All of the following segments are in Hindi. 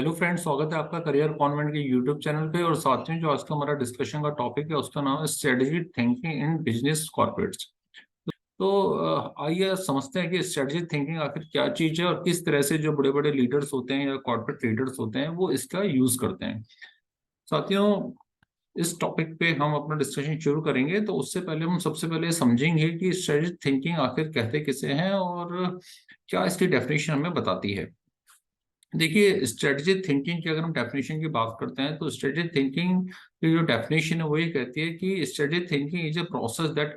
हेलो फ्रेंड्स, स्वागत है आपका करियर कॉन्वेंट के यूट्यूब चैनल पे। और साथ में जो आज का हमारा डिस्कशन का टॉपिक है उसका नाम है strategy thinking in business corporates. तो आइए समझते हैं कि स्ट्रेटेजी थिंकिंग आखिर क्या चीज़ है और किस तरह से जो बड़े बड़े लीडर्स होते हैं या कॉर्पोरेट लीडर्स होते हैं वो इसका यूज करते हैं। साथियों, इस टॉपिक पे हम अपना डिस्कशन शुरू करेंगे तो उससे पहले हम सबसे पहले समझेंगे कि स्ट्रेटेजी थिंकिंग आखिर कहते किसे हैं और क्या इसकी डेफिनेशन हमें बताती है। देखिए, स्ट्रेटेजिक थिंकिंग की अगर हम डेफिनेशन की बात करते हैं तो स्ट्रेटेजिक थिंकिंग की जो डेफिनेशन है वो ये कहती है कि strategic thinking is a process that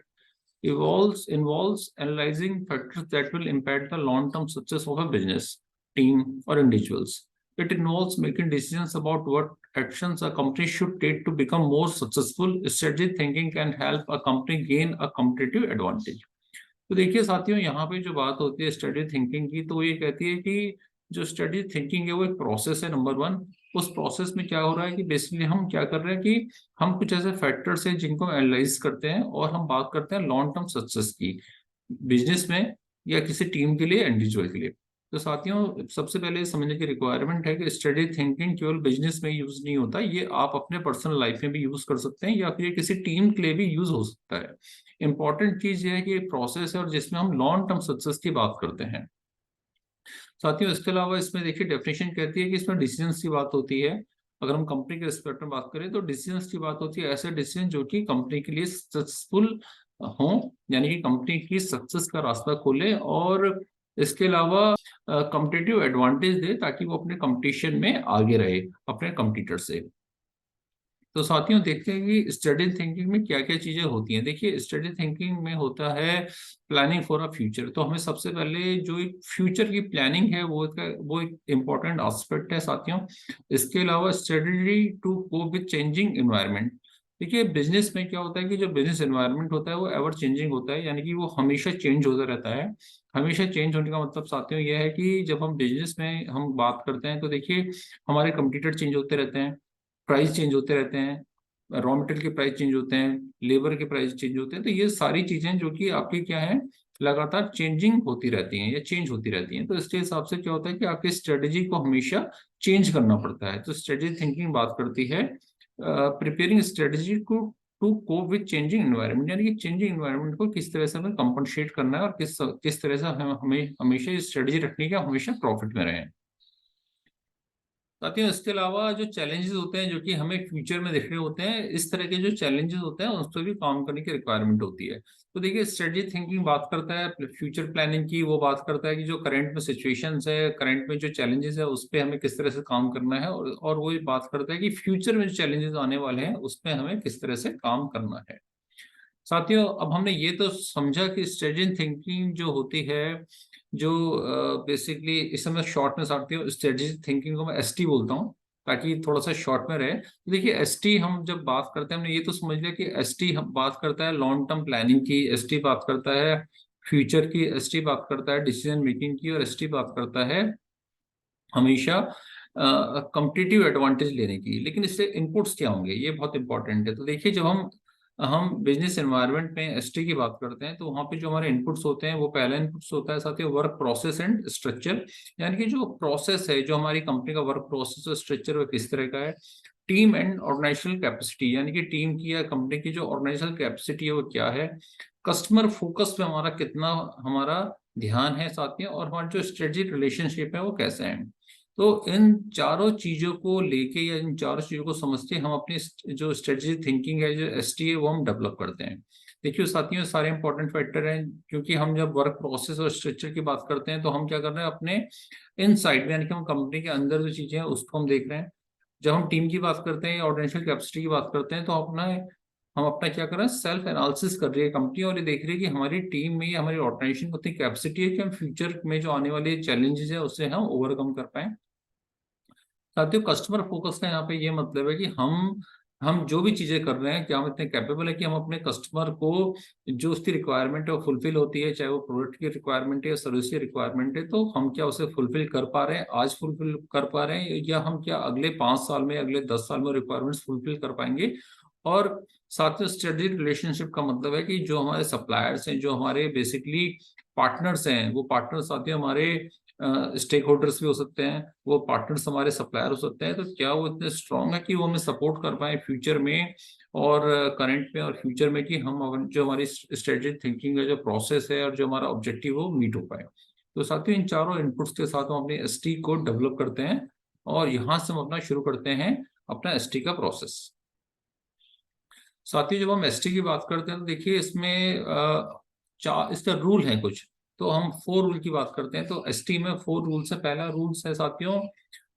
involves analyzing factors that will impact the long-term success of a business, team, or individuals. It involves making decisions about what actions a company should take to become more successful. Strategic thinking can help a company gain a competitive advantage. तो देखिए साथियों, यहाँ पे जो बात होती है स्टडी थिंकिंग की, तो ये कहती है कि जो स्टडी थिंकिंग है वो एक प्रोसेस है। नंबर वन, उस प्रोसेस में क्या हो रहा है कि बेसिकली हम क्या कर रहे हैं कि हम कुछ ऐसे फैक्टर्स हैं जिनको एनालाइज करते हैं और हम बात करते हैं लॉन्ग टर्म सक्सेस की, बिजनेस में या किसी टीम के लिए, इंडिविजुअल के लिए। तो साथियों, सबसे पहले समझने की रिक्वायरमेंट है कि स्टडी थिंकिंग केवल बिजनेस में यूज नहीं होता, ये आप अपने पर्सनल लाइफ में भी यूज कर सकते हैं या फिर ये किसी टीम के लिए भी यूज हो सकता है। इंपॉर्टेंट चीज ये है कि प्रोसेस है और जिसमें हम लॉन्ग टर्म सक्सेस की बात करते हैं। साथियों, इसके अलावा इसमें देखिए डेफिनेशन कहती है कि इसमें डिसीजंस की बात होती है। अगर हम कंपनी के रिस्पेक्ट में बात करें तो डिसीजंस की बात होती है ऐसे डिसीजन जो कि कंपनी के लिए सक्सेसफुल हो, यानी कि कंपनी की सक्सेस का रास्ता खोले और इसके अलावा कम्पिटिटिव एडवांटेज दे ताकि वो अपने कंपटीशन में आगे रहे अपने कंपटीटर से। तो साथियों, देखते हैं कि स्टडी थिंकिंग में क्या क्या चीजें होती हैं। देखिए, स्टडी थिंकिंग में होता है प्लानिंग फॉर अ फ्यूचर। तो हमें सबसे पहले जो एक फ्यूचर की प्लानिंग है वो एक इम्पोर्टेंट एस्पेक्ट है साथियों। इसके अलावा strategy to cope with changing environment. देखिए, बिजनेस में क्या होता है कि जो बिजनेस एनवायरनमेंट होता है वो एवर चेंजिंग होता है, यानी कि वो हमेशा चेंज होता रहता है। हमेशा चेंज होने का मतलब साथियों यह है कि जब हम बिजनेस में हम बात करते हैं तो देखिए, हमारे कंपटीटर चेंज होते रहते हैं, प्राइस चेंज होते रहते हैं, रॉ मटेरियल के प्राइस चेंज होते हैं, लेबर के प्राइस चेंज होते हैं। तो ये सारी चीजें जो कि आपकी क्या है, लगातार चेंजिंग होती रहती हैं या चेंज होती रहती हैं। तो इसके हिसाब से क्या होता है कि आपकी स्ट्रेटेजी को हमेशा चेंज करना पड़ता है। तो स्ट्रेटेजी थिंकिंग बात करती है प्रिपेयरिंग स्ट्रेटेजी को to cope with changing environment, यानी कि चेंजिंग एनवायरनमेंट को किस तरह से हमें कंपनसेट करना है और किस किस तरह से हमें हमेशा स्ट्रेटेजी रखनी है, हमेशा प्रॉफिट में रहें। साथियों, इसके अलावा जो चैलेंजेस होते हैं जो कि हमें फ्यूचर में देखने होते हैं, इस तरह के जो चैलेंजेस होते हैं उस पर भी काम करने की रिक्वायरमेंट होती है। तो देखिए, स्ट्रेटेजी थिंकिंग बात करता है फ्यूचर प्लानिंग की। वो बात करता है कि जो करंट में सिचुएशंस है, करंट में जो चैलेंजेस है उस पर हमें किस तरह से काम करना है, और वो ये बात करता है कि फ्यूचर में जो चैलेंजेस आने वाले हैं उस पर हमें किस तरह से काम करना है। साथियों, अब हमने ये तो समझा कि स्ट्रेटेजिक थिंकिंग जो होती है, जो बेसिकली इस समय शॉर्ट में साथी हूँ, स्ट्रेटेजिक थिंकिंग को मैं एसटी बोलता हूँ ताकि थोड़ा सा शॉर्ट में रहे। तो देखिए, एसटी हम जब बात करते हैं, हमने ये तो समझ लिया कि एसटी हम बात करता है लॉन्ग टर्म प्लानिंग की, एसटी बात करता है फ्यूचर की, एसटी बात करता है डिसीजन मेकिंग की, और एसटी बात करता है हमेशा कम्पिटिटिव एडवांटेज लेने की। लेकिन इससे इनपुट्स क्या होंगे, ये बहुत इंपॉर्टेंट है। तो देखिए, जब हम बिजनेस एनवायरनमेंट में एसटी की बात करते हैं तो वहाँ पे जो हमारे इनपुट्स होते हैं वो पहला इनपुट्स होता है साथ ही वर्क प्रोसेस एंड स्ट्रक्चर, यानी कि जो प्रोसेस है, जो हमारी कंपनी का वर्क प्रोसेस और स्ट्रक्चर वो किस तरह का है। टीम एंड ऑर्गेनाइजेशनल कैपेसिटी, यानी कि टीम की या कंपनी की जो ऑर्गेनाइजेशनल कैपेसिटी है वो क्या है। कस्टमर फोकस पे हमारा कितना हमारा ध्यान है साथ में, और हमारा जो स्ट्रेटेजिक रिलेशनशिप है वो कैसा है। तो इन चारों चीजों को लेके या इन चारों चीजों को समझते हम अपनी जो स्ट्रेटेजिक थिंकिंग है, जो एसटी है, वो हम डेवलप करते हैं। देखिए साथियों, सारे इंपॉर्टेंट फैक्टर हैं, क्योंकि हम जब वर्क प्रोसेस और स्ट्रक्चर की बात करते हैं तो हम क्या कर रहे हैं, अपने इन साइड में, यानी कि हम कंपनी के अंदर जो चीजें हैं उसको हम देख रहे हैं। जब हम टीम की बात करते हैं या ऑर्गेनाइजेशनल कैपेसिटी की बात करते हैं तो हम अपना क्या कर रहे हैं, सेल्फ एनालिसिस कर रही है कंपनी, और ये देख रही है कि हमारी टीम में या हमारी ऑर्गेनाइजेशन में उतनी कैपेसिटी है कि हम फ्यूचर में जो आने वाले चैलेंजेस है उससे हम ओवरकम कर पाए। साथियों, कस्टमर फोकस का यहाँ पे ये मतलब है कि हम जो भी चीजें कर रहे हैं, क्या हम इतने कैपेबल है कि हम अपने कस्टमर को जो उसकी रिक्वायरमेंट है वो फुलफिल होती है, चाहे वो प्रोडक्ट की रिक्वायरमेंट है या सर्विस की रिक्वायरमेंट है, तो हम क्या उसे फुलफिल कर पा रहे हैं, आज फुलफिल कर पा रहे हैं, या हम क्या अगले 5 साल में, अगले 10 साल में रिक्वायरमेंट्स फुलफिल कर पाएंगे। और साथ में स्ट्रेटेजिक रिलेशनशिप का मतलब है कि जो हमारे सप्लायर्स हैं, जो हमारे बेसिकली पार्टनर्स हैं, वो पार्टनर्स साथ ही हमारे स्टेक होल्डर्स भी हो सकते हैं, वो पार्टनर्स हमारे सप्लायर हो सकते हैं, तो क्या वो इतने स्ट्रांग है कि वो हमें सपोर्ट कर पाए फ्यूचर में और करंट में और फ्यूचर में, कि हम जो हमारी स्ट्रेटेजिक थिंकिंग का जो प्रोसेस है और जो हमारा ऑब्जेक्टिव वो मीट हो पाए। तो साथियों इन चारों इनपुट्स के साथ हम अपनी एसटी को डेवलप करते हैं और यहाँ से हम अपना शुरू करते हैं अपना एसटी का प्रोसेस। साथ ही जब हम एसटी की बात करते हैं तो देखिए इसमें इसका रूल है कुछ, तो हम 4 रूल की बात करते हैं। तो एसटी में 4 रूल्स है। पहला रूल्स है साथियों,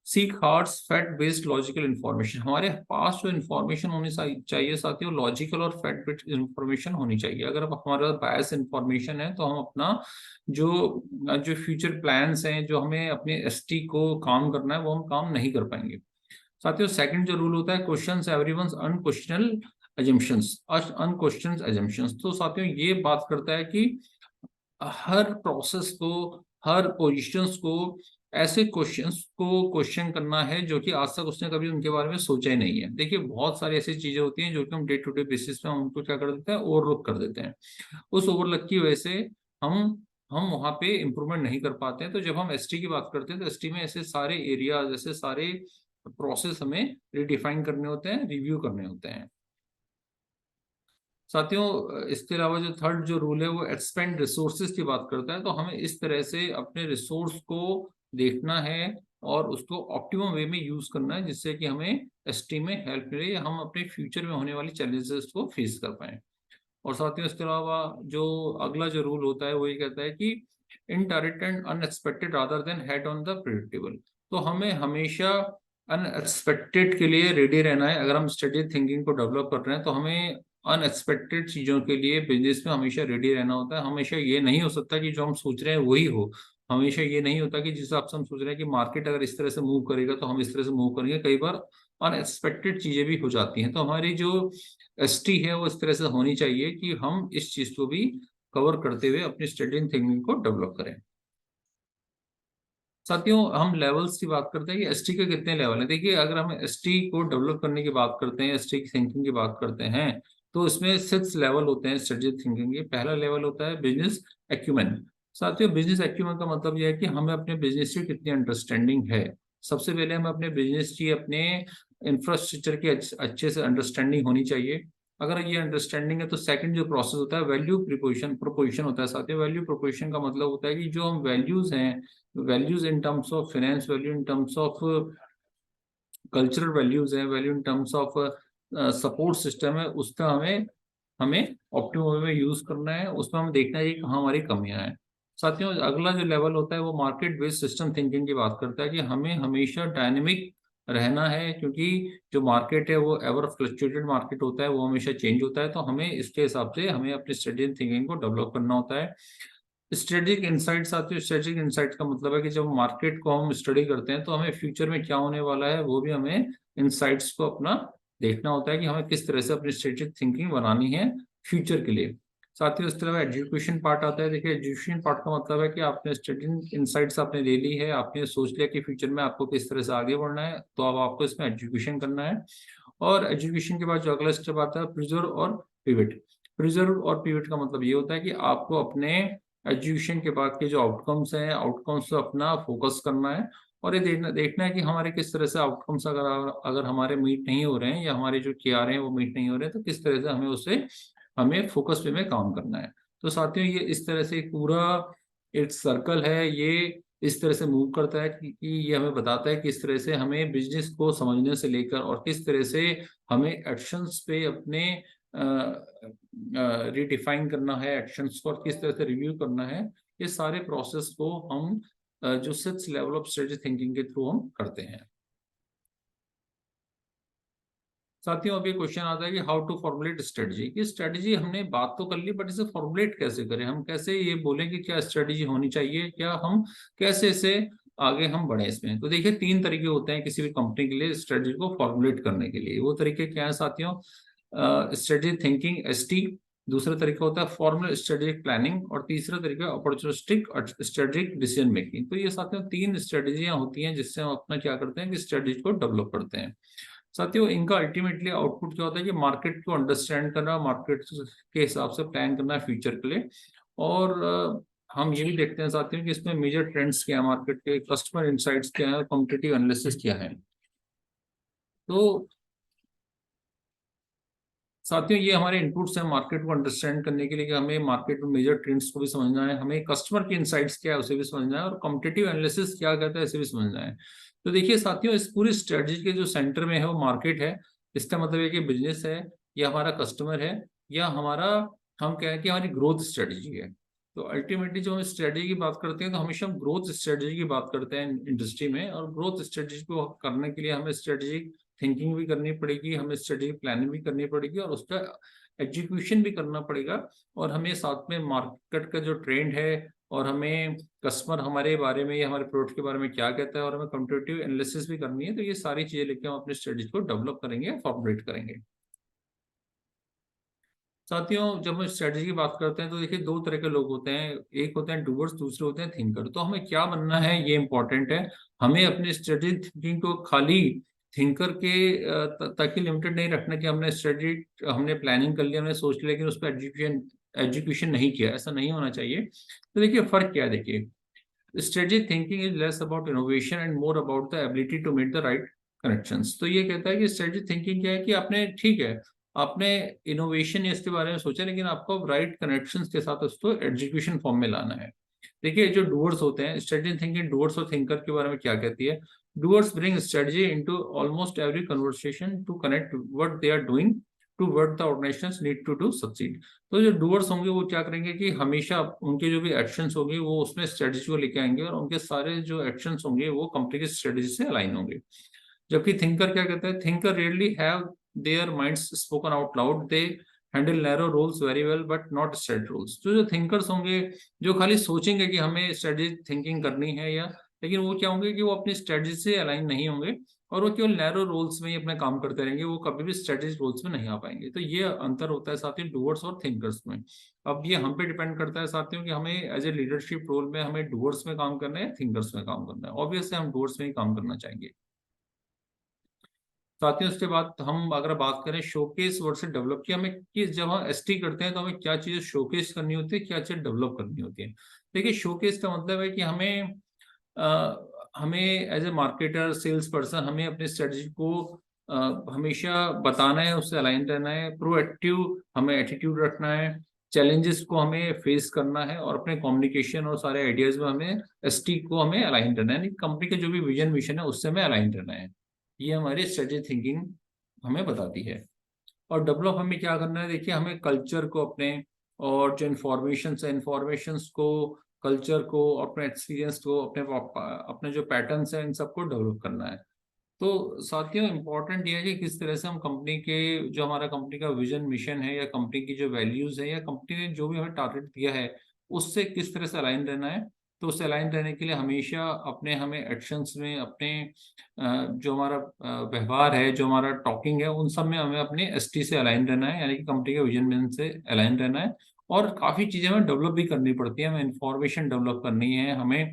seek hard fact based logical information. हमारे पास जो इन्फॉर्मेशन होनी चाहिए साथियों, लॉजिकल और फैक्ट बेस्ड इन्फॉर्मेशन होनी चाहिए। अगर अब हमारे पास बायस इन्फॉर्मेशन है तो हम अपना जो जो फ्यूचर प्लान्स हैं, जो हमें अपने एसटी को काम करना है, वो हम काम नहीं कर पाएंगे। साथियों सेकंड जो रूल होता है, क्वेश्चंस एवरीवन्स अनक्वेश्चनल अजम्पशंस, अनक्वेश्चंड अजम्पशंस। तो साथियों ये बात करता है कि हर प्रोसेस को, हर पोजीशंस को, ऐसे क्वेश्चंस को क्वेश्चन करना है जो कि आज तक उसने कभी उनके बारे में सोचा ही नहीं है। देखिए बहुत सारी ऐसी चीजें होती हैं जो कि हम डे टू डे बेसिस पे हम उनको क्या कर देते हैं, ओवरलुक कर देते हैं। उस ओवरलुक की वजह से हम हम वहां पे इंप्रूवमेंट नहीं कर पाते हैं। तो जब हम एसटी की बात करते हैं तो एसटी में ऐसे सारे एरियाज, ऐसे सारे प्रोसेस हमें रिडिफाइन करने होते हैं, रिव्यू करने होते हैं। साथियों इसके अलावा जो थर्ड जो रूल है वो एक्सपेंड रिसोर्सेज की बात करता है। तो हमें इस तरह से अपने रिसोर्स को देखना है और उसको ऑप्टिमम वे में यूज करना है, जिससे कि हमें एसटी में हेल्प मिले, हम अपने फ्यूचर में होने वाली चैलेंजेस को फेस कर पाए। और साथियों इसके अलावा जो अगला जो रूल होता है वो ये कहता है कि indirect and unexpected rather than head on the predictable. तो हमें हमेशा अनएक्सपेक्टेड के लिए रेडी रहना है। अगर हम स्ट्रेटेजिक थिंकिंग को डेवलप कर रहे हैं तो हमें अनएक्सपेक्टेड चीजों के लिए बिजनेस में हमेशा रेडी रहना होता है। हमेशा ये नहीं हो सकता कि जो हम सोच रहे हैं वही हो। हमेशा ये नहीं होता कि जिस हिसाब से हम सोच रहे हैं कि मार्केट अगर इस तरह से मूव करेगा तो हम इस तरह से मूव करेंगे। कई बार अनएक्सपेक्टेड चीजें भी हो जाती हैं। तो हमारी जो एसटी है वो इस तरह से होनी चाहिए कि हम इस चीज को भी कवर करते हुए अपनी स्ट्रेटेजिक थिंकिंग को डेवलप करें। साथियों हम लेवल्स की बात करते हैं कि एसटी के कितने लेवल हैं। देखिए अगर हम एसटी को डेवलप करने की बात करते हैं, एसटी की थिंकिंग की बात करते हैं, तो इसमें 6 लेवल होते हैं स्ट्रेटेजिक थिंकिंग के। पहला लेवल होता है बिजनेस एक्यूमेन। साथियों बिजनेस एक्यूमेन का मतलब यह है कि हमें अपने बिजनेस की कितनी अंडरस्टैंडिंग है। सबसे पहले हमें अपने बिजनेस की, अपने इंफ्रास्ट्रक्चर की अच्छे से अंडरस्टैंडिंग होनी चाहिए। अगर ये अंडरस्टैंडिंग है तो सेकंड जो प्रोसेस होता है वैल्यू प्रोपोजिशन होता है। साथियों वैल्यू प्रोपोजिशन का मतलब होता है कि जो हम वैल्यूज हैं, values in terms of finance, value in terms of cultural values है, value in terms of support system है, उसका हमें हमें ऑप्टिमम वे में यूज करना है। उसमें हमें देखना है कि कहाँ हमारी कमियां हैं। साथियों अगला जो लेवल होता है वो मार्केट बेस्ड सिस्टम थिंकिंग की बात करता है कि हमें हमेशा डायनेमिक रहना है, क्योंकि जो मार्केट है वो एवर फ्लक्चुएटेड मार्केट होता है, वो हमेशा चेंज होता है। तो हमें इसके हिसाब से हमें अपनी स्ट्रेटेजिक थिंकिंग को डेवलप करना होता है। स्ट्रेटेजिक इंसाइट्स आते हैं। स्ट्रेटेजिक इंसाइट का मतलब है कि जब मार्केट को हम स्टडी करते हैं तो हमें फ्यूचर में क्या होने वाला है वो भी हमें इंसाइट्स को अपना देखना होता है कि हमें किस तरह से अपनी स्ट्रेटेजिक थिंकिंग बनानी है फ्यूचर के लिए। साथ ही इस तरह एजुकेशन पार्ट आता है। देखिए एजुकेशन पार्ट का मतलब है कि आपने स्ट्रेटेजिक इंसाइट्स आपने ले ली है, आपने सोच लिया कि फ्यूचर में आपको किस तरह से आगे बढ़ना है, तो अब आपको इसमें एजुकेशन करना है। और एजुकेशन के बाद जो अगला स्टेप आता है प्रिजर्व और पिवट। प्रिजर्व और पिवट का मतलब ये होता है कि आपको अपने एजुकेशन के बाद के जो आउटकम्स हैं, आउटकम्स पे अपना फोकस करना है और ये देखना है कि हमारे किस तरह से आउटकम्स अगर अगर हमारे मीट नहीं हो रहे हैं या हमारे जो KR हैं वो मीट नहीं हो रहे हैं, तो किस तरह से हमें उसे हमें फोकस वे में काम करना है। तो साथियों ये इस तरह से एक पूरा एक सर्कल है, ये इस तरह से मूव करता है कि ये हमें बताता है किस तरह से हमें बिजनेस को समझने से लेकर और किस तरह से हमें एक्शंस पे अपने रिडिफाइन करना है एक्शंस को और किस तरह से रिव्यू करना है। ये सारे प्रोसेस को हम जो 6 लेवल ऑफ स्ट्रेटेजिक थिंकिंग के थ्रू हम करते हैं। साथियों अब ये क्वेश्चन आता है कि हाउ टू फॉर्मुलेट स्ट्रेटजी। कि स्ट्रेटजी हमने बात तो कर ली, बट इसे फॉर्मुलेट कैसे करें, हम कैसे ये बोलें कि क्या स्ट्रेटजी होनी चाहिए, क्या हम कैसे इसे आगे हम बढ़े इसमें। तो देखिए 3 तरीके होते हैं किसी भी कंपनी के लिए स्ट्रेटजी को फॉर्मुलेट करने के लिए। वो तरीके क्या है साथियों, स्ट्रेटेजिक थिंकिंग ST, दूसरा तरीका होता है फॉर्मल स्ट्रेटेजिक प्लानिंग और तीसरा तरीका अपॉर्चुनिस्टिक स्ट्रेटेजिक डिसीजन मेकिंग। तो ये साथियों 3 स्ट्रेटेजियां होती हैं जिससे हम अपना क्या करते हैं कि स्ट्रेटेजी को डेवलप करते हैं। साथियों इनका अल्टीमेटली आउटपुट क्या होता है कि मार्केट को अंडरस्टैंड करना, मार्केट के हिसाब से प्लान करना फ्यूचर के लिए। और हम ये भी देखते हैं साथियों कि इसमें मेजर ट्रेंड्स क्या है मार्केट के, कस्टमर इंसाइट्स क्या है, कॉम्पिटिटिव एनालिसिस क्या है। तो साथियों ये हमारे इनपुट्स हैं मार्केट को अंडरस्टैंड करने के लिए कि हमें मार्केट में मेजर ट्रेंड्स को भी समझना है, हमें कस्टमर की इनसाइट्स क्या है उसे भी समझना है, और कॉम्पिटिटिव एनालिसिस क्या कहता है इसे भी समझना है। तो देखिए साथियों, इस पूरी स्ट्रेटजी के जो सेंटर में है वो मार्केट है। इसका मतलब है कि बिजनेस है, या हमारा कस्टमर है, या हमारा, हम कह हैं कि हमारी ग्रोथ स्ट्रेटजी है। तो अल्टीमेटली जो हम स्ट्रेटजी की बात करते हैं तो हमेशा हम ग्रोथ स्ट्रेटजी की बात करते हैं इंडस्ट्री में, और ग्रोथ स्ट्रेटजी को करने के लिए हमें स्ट्रेटजी थिंकिंग भी करनी पड़ेगी, हमें स्ट्रेटेजिक प्लानिंग भी करनी पड़ेगी, और उसका एग्जीक्यूशन भी करना पड़ेगा। और हमें साथ में मार्केट का जो ट्रेंड है, और हमें कस्टमर हमारे बारे में या हमारे प्रोडक्ट के बारे में क्या कहता है, और हमें कॉम्पिटिटिव एनालिसिस भी करनी है। तो ये सारी चीजें लेके हम अपने स्ट्रेटेजी को डेवलप करेंगे, फॉर्मुलेट करेंगे। साथियों जब हम स्ट्रेटजी की बात करते हैं तो देखिए दो तरह के लोग होते हैं, एक होते हैं डूअर्स, दूसरे होते हैं थिंकर। तो हमें क्या बनना है ये इंपॉर्टेंट है। हमें अपनी स्ट्रेटजी थिंकिंग को खाली थिंकर के तक ही लिमिटेड नहीं रखना कि हमने स्ट्रेटजी, हमने प्लानिंग कर लिया, हमने सोच लिया, लेकिन उस पर एग्जीक्यूशन एग्जीक्यूशन नहीं किया, ऐसा नहीं होना चाहिए। तो देखिए फर्क क्या है, देखिए strategic thinking is less about innovation and more about the ability to make the right connections. तो ये कहता है कि स्ट्रेटजिक थिंकिंग क्या है कि आपने, ठीक है, आपने इनोवेशन इसके बारे में सोचा, लेकिन आपको राइट कनेक्शंस के साथ उसको एग्जीक्यूशन फॉर्म में लाना है। देखिए जो डूअर्स होते हैं, स्ट्रेटजिक थिंकिंग डूअर्स और थिंकर के बारे में क्या कहती है। Doers bring strategy into almost every conversation to connect what they are doing to what the organizations need to do succeed. तो जो डूअर्स होंगे वो क्या करेंगे कि हमेशा उनके जो भी एक्शंस होंगे वो उसमें स्ट्रेटजी को लेके आएंगे, और उनके सारे जो एक्शंस होंगे वो कंपनी की स्ट्रेटजी से अलाइन होंगे। जबकि थिंकर क्या कहता है, thinker rarely have their minds spoken out loud, they handle narrow rules very well but not straight rules. तो जो थिंकर्स होंगे जो खाली सोचेंगे कि हमें स्ट्रेटजी थिंकिंग करनी है, या लेकिन वो क्या होंगे कि वो अपनी स्ट्रेटजी से अलाइन नहीं होंगे, और वो केवल नैरो रोल्स में ही अपना काम करते रहेंगे, वो कभी भी स्ट्रेटेजिक रोल्स में नहीं आ पाएंगे। तो ये अंतर होता है साथियों डूअर्स और थिंकर्स में। अब ये हम पे डिपेंड करता है साथियों कि हमें एज ए लीडरशिप रोल में हमें डूअर्स में काम करना है या थिंकर्स में काम करना है। ऑब्वियसली हम डूअर्स में ही काम करना चाहेंगे। साथियों उसके बाद हम अगर बात करें शोकेस वर्ड से डेवलप की, हमें कि जब हम एसटी करते हैं तो हमें क्या चीजें शोकेस करनी होती है, क्या चीजें डेवलप करनी होती है। देखिए शोकेस का मतलब है कि हमें as a marketer, sales person, हमें अपनी स्ट्रेटजी को हमेशा बताना है, उससे अलाइन रहना है, प्रोएक्टिव हमें एटीट्यूड रखना है, चैलेंजेस को हमें फेस करना है, और अपने कम्युनिकेशन और सारे आइडियाज में हमें एसटी को हमें अलाइन रहना है, कंपनी के जो भी विजन मिशन है उससे हमें अलाइन रहना है। ये हमारी स्ट्रेटेजी थिंकिंग हमें बताती है। और डेवलप हमें क्या करना है, देखिए हमें कल्चर को अपने, और जो इंफॉर्मेशन है इंफॉर्मेशन को, कल्चर को, अपने एक्सपीरियंस को, अपने जो पैटर्न्स हैं इन सबको डेवलप करना है। तो साथियों इम्पोर्टेंट ये है कि किस तरह से हम कंपनी के, जो हमारा कंपनी का विजन मिशन है, या कंपनी की जो वैल्यूज है, या कंपनी ने जो भी हमें टारगेट दिया है उससे किस तरह से अलाइन रहना है। तो उससे अलाइन रहने के लिए हमेशा अपने, हमें एक्शंस में अपने जो हमारा व्यवहार है, जो हमारा टॉकिंग है, उन सब में हमें अपने एसटी से अलाइन रहना है, यानी कि कंपनी के विजन मिशन से अलाइन रहना है। और काफी चीजें हमें डेवलप भी करनी पड़ती है, हमें इंफॉर्मेशन डेवलप करनी है, हमें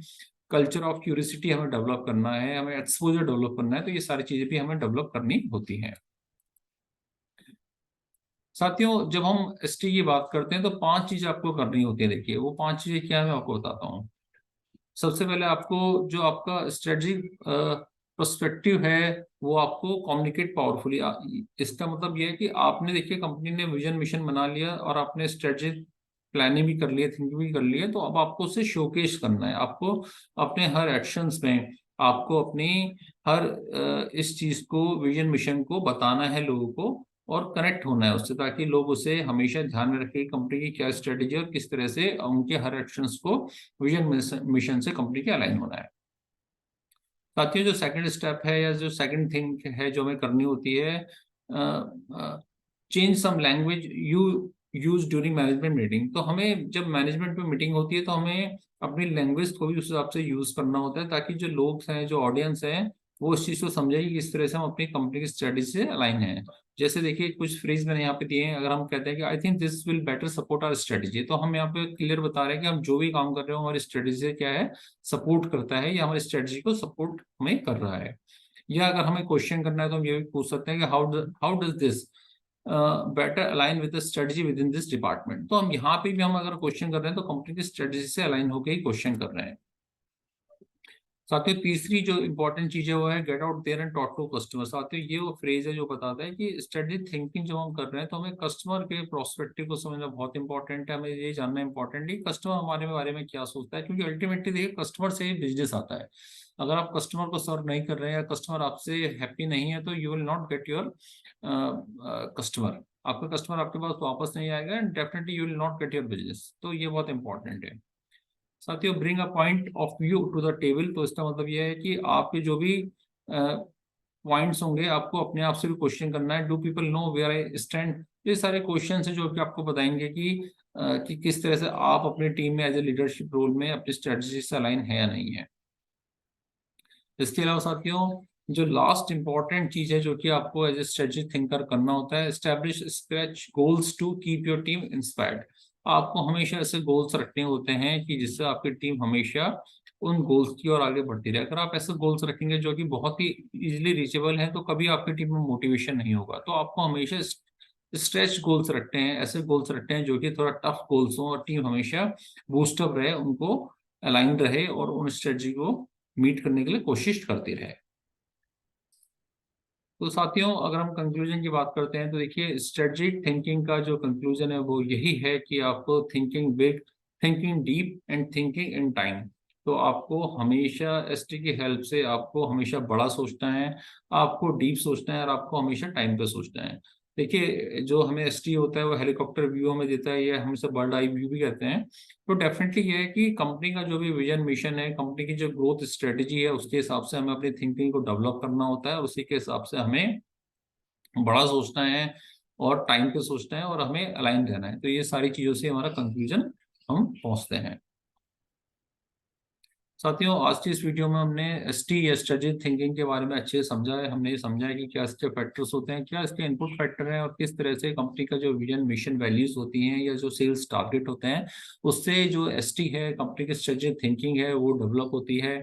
कल्चर ऑफ क्यूरियोसिटी हमें डेवलप करना है, हमें एक्सपोजर डेवलप करना है। तो ये सारी चीजें भी हमें डेवलप करनी होती हैं। साथियों जब हम एसटी की बात करते हैं तो पांच चीजें आपको करनी होती है। देखिए वो पांच चीजें क्या है मैं आपको बताता हूँ। सबसे पहले आपको, जो आपका स्ट्रेटजिक पर्सपेक्टिव है वो आपको कम्युनिकेट पावरफुली। इसका मतलब ये है कि आपने, देखिए कंपनी ने विजन मिशन बना लिया, और आपने स्ट्रेटजिक प्लानिंग भी कर लिया, थिंकिंग भी कर ली है, तो अब आपको उसे शोकेश करना है। आपको अपने हर एक्शंस में, आपको अपनी हर इस चीज को, विजन मिशन को बताना है लोगों को, और कनेक्ट होना है उससे, ताकि लोग उसे हमेशा ध्यान में रखें कंपनी की क्या स्ट्रेटेजी और किस तरह से उनके हर एक्शंस को विजन मिशन से कंपनी के अलाइन होना है। साथियों जो सेकंड स्टेप है, या जो सेकंड थिंग है जो हमें करनी होती है, change some language you use during management meeting. तो हमें जब मैनेजमेंट में मीटिंग होती है तो हमें अपनी लैंग्वेज को भी उस हिसाब से यूज करना होता है, ताकि जो लोग हैं, जो ऑडियंस है, वो इस चीज को समझे कि किस तरह से हम अपनी कंपनी की स्ट्रेटेजी से अलाइन हैं। जैसे देखिए कुछ फ्रेज मैंने यहाँ पे दिए हैं, अगर हम कहते हैं कि I think this will better support our strategy, तो हम यहाँ पे क्लियर बता रहे हैं कि हम जो भी काम कर रहे हो हमारी स्ट्रेटेजी से क्या है, सपोर्ट करता है, या हमारी स्ट्रेटेजी को सपोर्ट हमें कर रहा है। या अगर हमें क्वेश्चन करना है तो हम ये भी पूछ सकते हैं कि how does this better align with the strategy with in this department. तो हम यहाँ पे भी हम अगर क्वेश्चन कर रहे हैं तो कंपनी की स्ट्रेटजी से अलाइन होकर ही क्वेश्चन कर रहे हैं। साथियों तीसरी जो इंपॉर्टेंट चीज है वो है get out there and talk to customer. साथियों ये वो फ्रेज है जो बताता है कि स्ट्रेटेजिक थिंकिंग जब हम कर रहे हैं तो हमें कस्टमर के प्रोस्पेक्टिव को समझना बहुत इंपॉर्टेंट है। हमें ये जानना इंपॉर्टेंट है कि कस्टमर हमारे बारे में क्या सोचता है, क्योंकि अल्टीमेटली देखिए कस्टमर से ही बिजनेस आता है। अगर आप कस्टमर को सर्व नहीं कर रहे हैं या कस्टमर आपसे हैप्पी नहीं है तो you will not get your customer. आपका कस्टमर आपके पास वापस नहीं आएगा and definitely you will not get your business. तो ये बहुत इंपॉर्टेंट है। साथियों bring a point of view to the table. तो इसका मतलब यह है कि आपके जो भी पॉइंट्स होंगे आपको अपने आप से भी क्वेश्चन करना है। Do people know where I stand. ये सारे क्वेश्चन हैं जो कि आपको बताएंगे कि किस तरह से आप अपनी टीम में एज ए लीडरशिप रोल में अपनी स्ट्रेटजी से अलाइन है या नहीं है। इसके अलावा साथियों जो लास्ट इंपॉर्टेंट चीज है जो कि आपको एज ए स्ट्रेटेजिक थिंकर करना होता है, establish stretch goals to keep your team inspired. आपको हमेशा ऐसे गोल्स रखने होते हैं कि जिससे आपकी टीम हमेशा उन गोल्स की ओर आगे बढ़ती रहे। अगर आप ऐसे गोल्स रखेंगे जो कि बहुत ही इजीली रीचेबल हैं तो कभी आपकी टीम में मोटिवेशन नहीं होगा। तो आपको हमेशा स्ट्रेच गोल्स रखते हैं, ऐसे गोल्स रखते हैं जो कि थोड़ा टफ गोल्स हो और टीम हमेशा बूस्टअप रहे, उनको अलाइन रहे और उन स्ट्रेटजी को मीट करने के लिए कोशिश करती रहे। तो साथियों अगर हम कंक्लूजन की बात करते हैं तो देखिए स्ट्रेटजिक थिंकिंग का जो कंक्लूजन है वो यही है कि आपको thinking big, thinking deep and thinking in time. तो आपको हमेशा एसटी की हेल्प से आपको हमेशा बड़ा सोचना है, आपको डीप सोचना है और आपको हमेशा टाइम पे सोचना है। देखिए जो हमें एसटी होता है वो हेलीकॉप्टर व्यू हमें देता है, या हम इसे बर्ड आई व्यू भी कहते हैं। तो डेफिनेटली ये है कि कंपनी का जो भी विजन मिशन है, कंपनी की जो ग्रोथ स्ट्रेटेजी है, उसके हिसाब से हमें अपनी थिंकिंग को डेवलप करना होता है और उसी के हिसाब से हमें बड़ा सोचना है और टाइम पे सोचना है और हमें अलाइन रहना है। तो ये सारी चीजों से हमारा कंक्लूजन हम पहुंचते हैं। साथियों आज की इस वीडियो में हमने एसटी या स्ट्रेटेजिक थिंकिंग के बारे में अच्छे से समझा है। हमने ये समझा है कि क्या इसके फैक्टर्स होते हैं, क्या इसके इनपुट फैक्टर हैं और किस तरह से कंपनी का जो विजन मिशन वैल्यूज होती हैं या जो सेल्स टारगेट होते हैं उससे जो एसटी है कंपनी की स्ट्रेटेजिक थिंकिंग है वो डेवलप होती है।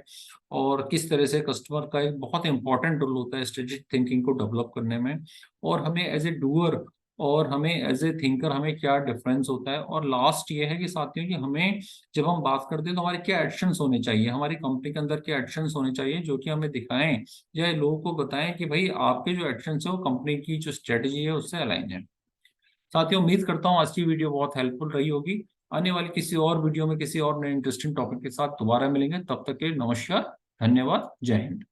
और किस तरह से कस्टमर का एक बहुत इंपॉर्टेंट रोल होता है स्ट्रेटेजिक थिंकिंग को डेवलप करने में, और हमें एज ए डूअर और हमें एज ए थिंकर हमें क्या डिफरेंस होता है। और लास्ट ये है कि साथियों कि हमें जब हम बात करते हैं तो हमारे क्या एक्शंस होने चाहिए, हमारी कंपनी के अंदर क्या एक्शंस होने चाहिए जो कि हमें दिखाएं या लोगों को बताएं कि भाई आपके जो एक्शंस है वो कंपनी की जो स्ट्रेटेजी है उससे अलाइन है। साथियों उम्मीद करता हूँ आज की वीडियो बहुत हेल्पफुल रही होगी। आने वाली किसी और वीडियो में किसी और नए इंटरेस्टिंग टॉपिक के साथ दोबारा मिलेंगे। तब तक के लिए नमस्कार, धन्यवाद, जय हिंद।